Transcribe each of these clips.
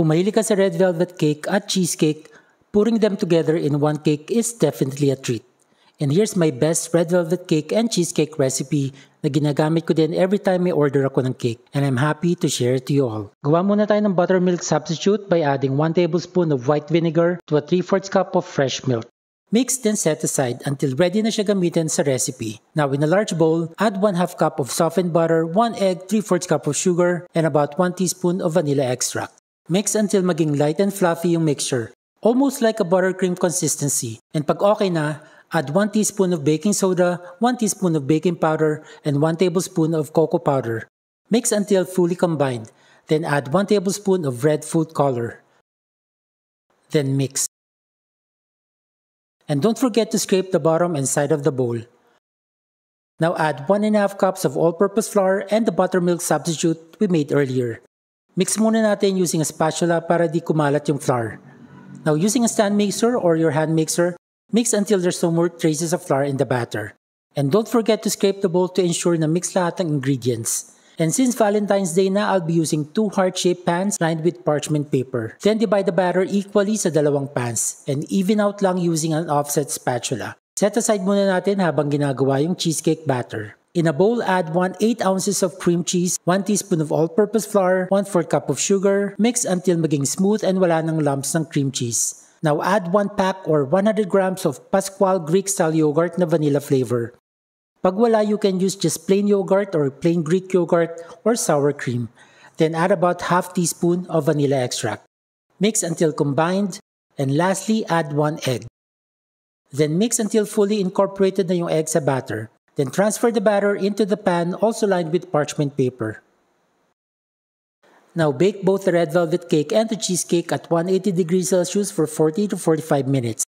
Kung mahilig ka sa red velvet cake at cheesecake, putting them together in one cake is definitely a treat. And here's my best red velvet cake and cheesecake recipe na ginagamit ko din every time may order ako ng cake. And I'm happy to share it to you all. Gawa muna tayo ng buttermilk substitute by adding 1 tablespoon of white vinegar to a 3/4 cup of fresh milk. Mix then set aside until ready na siya gamitin sa recipe. Now in a large bowl, add 1/2 cup of softened butter, 1 egg, 3/4 cup of sugar, and about 1 teaspoon of vanilla extract. Mix until maging light and fluffy yung mixture, almost like a buttercream consistency. And pag okay na, add 1 teaspoon of baking soda, 1 teaspoon of baking powder, and 1 tablespoon of cocoa powder. Mix until fully combined. Then add 1 tablespoon of red food color. Then mix. And don't forget to scrape the bottom and side of the bowl. Now add 1.5 cups of all-purpose flour and the buttermilk substitute we made earlier. Mix muna natin using a spatula para di kumalat yung flour. Now using a stand mixer or your hand mixer, mix until there's no more traces of flour in the batter. And don't forget to scrape the bowl to ensure na mix lahat ng ingredients. And since Valentine's Day na, I'll be using 2 heart-shaped pans lined with parchment paper. Then divide the batter equally sa dalawang pans and even out lang using an offset spatula. Set aside muna natin habang ginagawa yung cheesecake batter. In a bowl, add 1/8 ounces of cream cheese, 1 teaspoon of all-purpose flour, 1/4 cup of sugar, mix until maging smooth and wala ng lumps ng cream cheese. Now add 1 pack or 100 grams of Pascual Greek-style yogurt na vanilla flavor. Pag wala, you can use just plain yogurt or plain Greek yogurt or sour cream. Then add about half teaspoon of vanilla extract. Mix until combined, and lastly, add 1 egg. Then mix until fully incorporated na yung egg sa batter. Then transfer the batter into the pan also lined with parchment paper. Now bake both the red velvet cake and the cheesecake at 180 degrees Celsius for 40 to 45 minutes.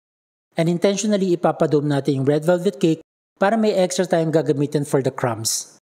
And intentionally ipapadome natin yung red velvet cake para may extra tayong gagamitin for the crumbs.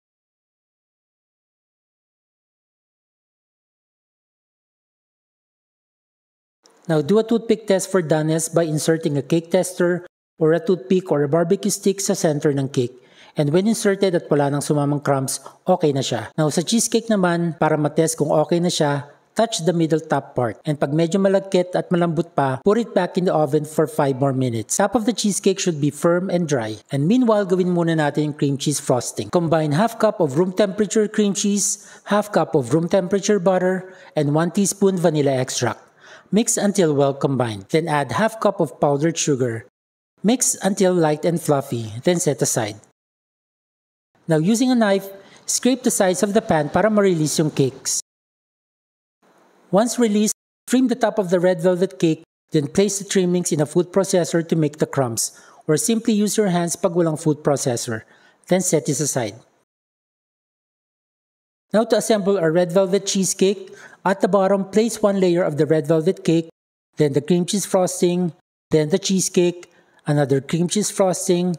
Now do a toothpick test for doneness by inserting a cake tester or a toothpick or a barbecue stick sa center ng cake. And when inserted at wala nang sumamang crumbs, okay na siya. Now sa cheesecake naman, para matest kung okay na siya, touch the middle top part. And pag medyo malagkit at malambot pa, put it back in the oven for 5 more minutes. Top of the cheesecake should be firm and dry. And meanwhile, gawin muna natin yung cream cheese frosting. Combine half cup of room temperature cream cheese, half cup of room temperature butter, and 1 teaspoon vanilla extract. Mix until well combined. Then add half cup of powdered sugar. Mix until light and fluffy, then set aside. Now using a knife, scrape the sides of the pan para ma-release yung cakes. Once released, trim the top of the red velvet cake, then place the trimmings in a food processor to make the crumbs, or simply use your hands pag walang food processor. Then set this aside. Now to assemble our red velvet cheesecake, at the bottom, place 1 layer of the red velvet cake, then the cream cheese frosting, then the cheesecake, another cream cheese frosting,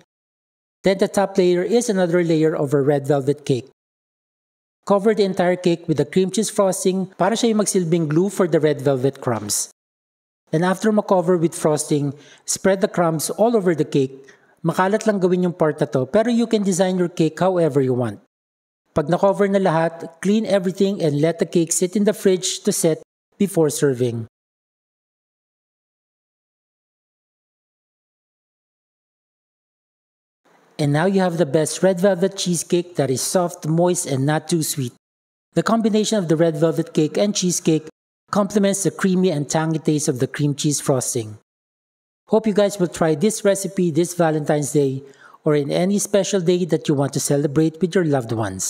then the top layer is another layer of our red velvet cake. Cover the entire cake with the cream cheese frosting para siya yung magsilbing glue for the red velvet crumbs. Then after makover with frosting, spread the crumbs all over the cake. Makalat lang gawin yung part na to, pero you can design your cake however you want. Pag nakover na lahat, clean everything and let the cake sit in the fridge to set before serving. And now you have the best red velvet cheesecake that is soft, moist, and not too sweet. The combination of the red velvet cake and cheesecake complements the creamy and tangy taste of the cream cheese frosting. Hope you guys will try this recipe this Valentine's Day or in any special day that you want to celebrate with your loved ones.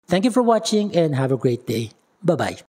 Thank you for watching and have a great day. Bye-bye.